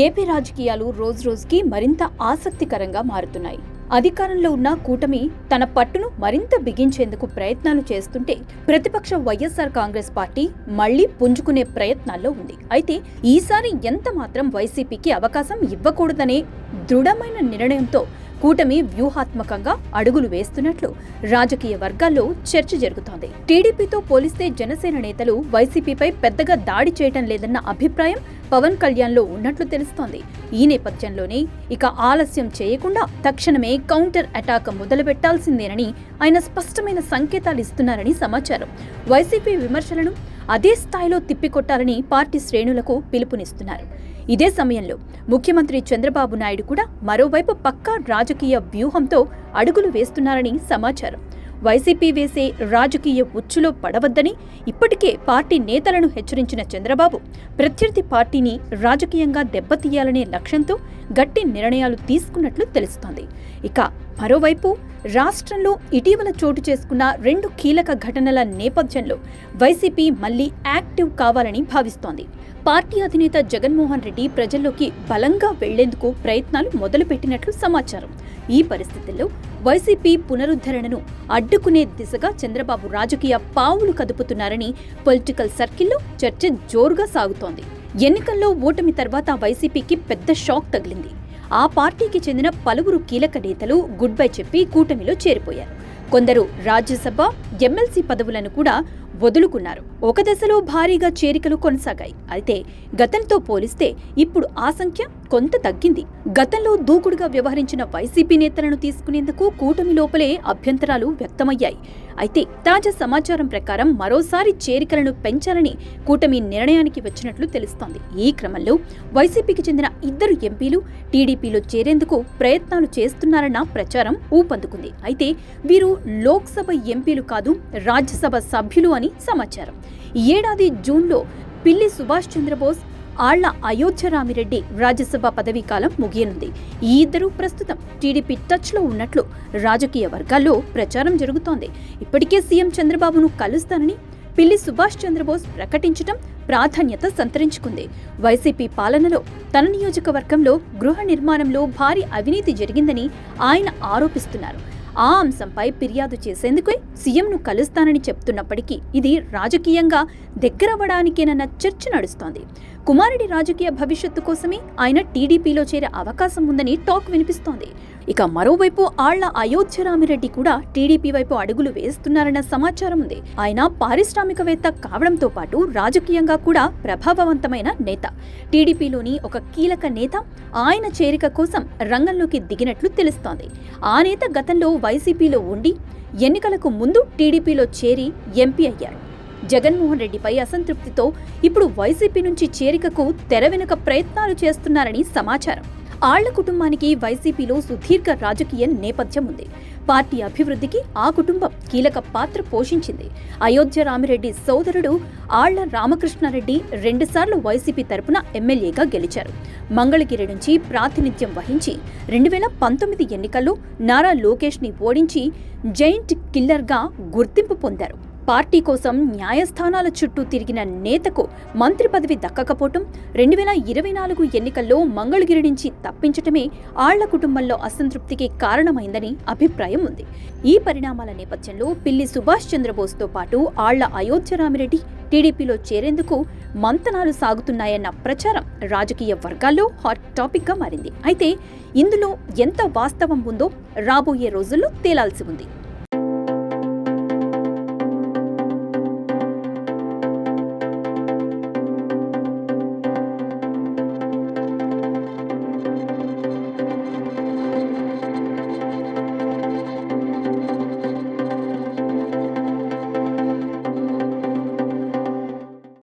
AP రాజకీయాలు రోజురోజుకి మరింత ఆసక్తికరంగా మారుతున్నాయి. అధికారంలో ఉన్న కూటమి తన పట్టును మరింత బిగించేందుకు ప్రయత్నాలు చేస్తుంటే ప్రతిపక్ష వైఎస్ఆర్ కాంగ్రెస్ పార్టీ మళ్లీ పుంజుకునే ప్రయత్నాల్లో ఉంది. అయితే ఈసారి ఎంత మాత్రం వైసీపీకి అవకాశం ఇవ్వకూడదనే దృఢమైన నిర్ణయంతో కూటమి వ్యూహాత్మకంగా అడుగులు వేస్తున్నట్లు రాజకీయ వర్గాల్లో చర్చ జరుగుతోంది. టీడీపీతో పోలిస్తే జనసేన నేతలు వైసీపీపై పెద్దగా దాడి చేయటం లేదన్న అభిప్రాయం పవన్ కళ్యాణ్లో ఉన్నట్లు తెలుస్తోంది. ఈ నేపథ్యంలోనే ఇక ఆలస్యం చేయకుండా తక్షణమే కౌంటర్ అటాక్ మొదలుపెట్టాల్సిందేనని ఆయన స్పష్టమైన సంకేతాలు ఇస్తున్నారని సమాచారం. వైసీపీ విమర్శలను అదే స్థాయిలో తిప్పికొట్టాలని పార్టీ శ్రేణులకు పిలుపునిస్తున్నారు. ఇదే సమయంలో ముఖ్యమంత్రి చంద్రబాబు నాయుడు కూడా మరోవైపు పక్కా రాజకీయ వ్యూహంతో అడుగులు వేస్తున్నారని సమాచారం. వైసీపీ వేసే రాజకీయ ఉచ్చులో పడవద్దని ఇప్పటికే పార్టీ నేతలను హెచ్చరించిన చంద్రబాబు ప్రత్యర్థి పార్టీని రాజకీయంగా దెబ్బతీయాలనే లక్ష్యంతో గట్టి నిర్ణయాలు తీసుకున్నట్లు తెలుస్తోంది. ఇక మరోవైపు రాష్ట్రంలో ఇటీవల చోటు చేసుకున్న 2 కీలక ఘటనల నేపథ్యంలో వైసీపీ మళ్లీ యాక్టివ్ కావాలని భావిస్తోంది. పార్టీ అధినేత జగన్మోహన్ రెడ్డి ప్రజల్లోకి బలంగా వెళ్లేందుకు ప్రయత్నాలు మొదలుపెట్టినట్లు సమాచారం. ఈ పరిస్థితుల్లో వైసీపీ పునరుద్ధరణను అడ్డుకునే దిశగా చంద్రబాబు రాజకీయ పావులు కదుపుతున్నారని పొలిటికల్ సర్కిల్లో చర్చ జోరుగా సాగుతోంది. ఎన్నికల్లో ఓటమి తర్వాత వైసీపీకి పెద్ద షాక్ తగిలింది. ఆ పార్టీకి చెందిన పలువురు కీలక నేతలు గుడ్ బై చెప్పి కూటమిలో చేరిపోయారు. కొందరు రాజ్యసభ, ఎమ్మెల్సీ పదవులను కూడా వదులుకున్నారు. ఒక దశలో భారీగా చేరికలు కొనసాగాయి. అయితే గతంతో పోలిస్తే ఇప్పుడు ఆ సంఖ్య కొంత తగ్గింది. గతంలో దూకుడుగా వ్యవహరించిన వైసీపీ నేతలను తీసుకునేందుకు కూటమి లోపలే అభ్యంతరాలు వ్యక్తమయ్యాయి. అయితే తాజా సమాచారం ప్రకారం మరోసారి చేరికలను పెంచాలని కూటమి నిర్ణయానికి వచ్చినట్లు తెలుస్తోంది. ఈ క్రమంలో వైసీపీకి చెందిన 2 ఎంపీలు టీడీపీలో చేరేందుకు ప్రయత్నాలు చేస్తున్నారన్న ప్రచారం ఊపందుకుంది. అయితే వీరు లోక్సభ ఎంపీలు కాదు, రాజ్యసభ సభ్యులు అని సమాచారం. ఈ ఏడాది జూన్లో పిల్లి సుభాష్ చంద్రబోస్, ఆళ్ల అయోధ్య రామిరెడ్డి రాజ్యసభ పదవీ కాలం ముగియనుంది. ఈ ఇద్దరు ప్రస్తుతం టీడీపీ టచ్లో ఉన్నట్లు రాజకీయ వర్గాల్లో ప్రచారం జరుగుతోంది. ఇప్పటికే సీఎం చంద్రబాబును కలుస్తానని పిల్లి సుభాష్ చంద్రబోస్ ప్రకటించడం ప్రాధాన్యత సంతరించుకుంది. వైసీపీ పాలనలో తన నియోజకవర్గంలో గృహ నిర్మాణంలో భారీ అవినీతి జరిగిందని ఆయన ఆరోపిస్తున్నారు. ఆ అంశంపై ఫిర్యాదు చేసేందుకే సీఎంను కలుస్తానని చెప్తున్నప్పటికీ ఇది రాజకీయంగా దగ్గరవడానికేనన్న చర్చ నడుస్తోంది. కుమారుడి రాజకీయ భవిష్యత్తు కోసమే ఆయన టీడీపీలో చేరే అవకాశం ఉందని టాక్ వినిపిస్తోంది. ఇక మరోవైపు ఆళ్ల అయోధ్య రామిరెడ్డి కూడా టీడీపీ వైపు అడుగులు వేస్తున్నారన్న సమాచారం ఉంది. ఆయన పారిశ్రామికవేత్త కావడంతో పాటు రాజకీయంగా కూడా ప్రభావవంతమైన నేత. టీడీపీలోని ఒక కీలక నేత ఆయన చేరిక కోసం రంగంలోకి దిగినట్లు తెలుస్తోంది. ఆ నేత గతంలో వైసీపీలో ఉండి ఎన్నికలకు ముందు టీడీపీలో చేరి ఎంపీ అయ్యారు. జగన్మోహన్ రెడ్డిపై అసంతృప్తితో ఇప్పుడు వైసీపీ నుంచి చేరికకు తెర వెనుక ప్రయత్నాలు చేస్తున్నారని సమాచారం. ఆళ్ల కుటుంబానికి వైసీపీలో సుదీర్ఘ రాజకీయ నేపథ్యం ఉంది. పార్టీ అభివృద్ధికి ఆ కుటుంబం కీలక పాత్ర పోషించింది. అయోధ్య రామిరెడ్డి సోదరుడు ఆళ్ల రామకృష్ణారెడ్డి 2 సార్లు వైసీపీ తరపున ఎమ్మెల్యేగా గెలిచారు. మంగళగిరి నుంచి ప్రాతినిధ్యం వహించి 2019 ఎన్నికల్లో నారా లోకేష్ని ఓడించి జైంట్ కిల్లర్గా గుర్తింపు పొందారు. పార్టీ కోసం న్యాయస్థానాల చుట్టూ తిరిగిన నేతకు మంత్రి పదవి దక్కకపోవటం, 2024 ఎన్నికల్లో మంగళగిరి నుంచి తప్పించటమే ఆళ్ల కుటుంబంలో అసంతృప్తికి కారణమైందని అభిప్రాయం ఉంది. ఈ పరిణామాల నేపథ్యంలో పిల్లి సుభాష్ చంద్రబోస్తో పాటు ఆళ్ల అయోధ్య రామిరెడ్డి టీడీపీలో చేరేందుకు మంతనాలు సాగుతున్నాయన్న ప్రచారం రాజకీయ వర్గాల్లో హాట్ టాపిక్గా మారింది. అయితే ఇందులో ఎంత వాస్తవం ఉందో రాబోయే రోజుల్లో తేలాల్సి ఉంది.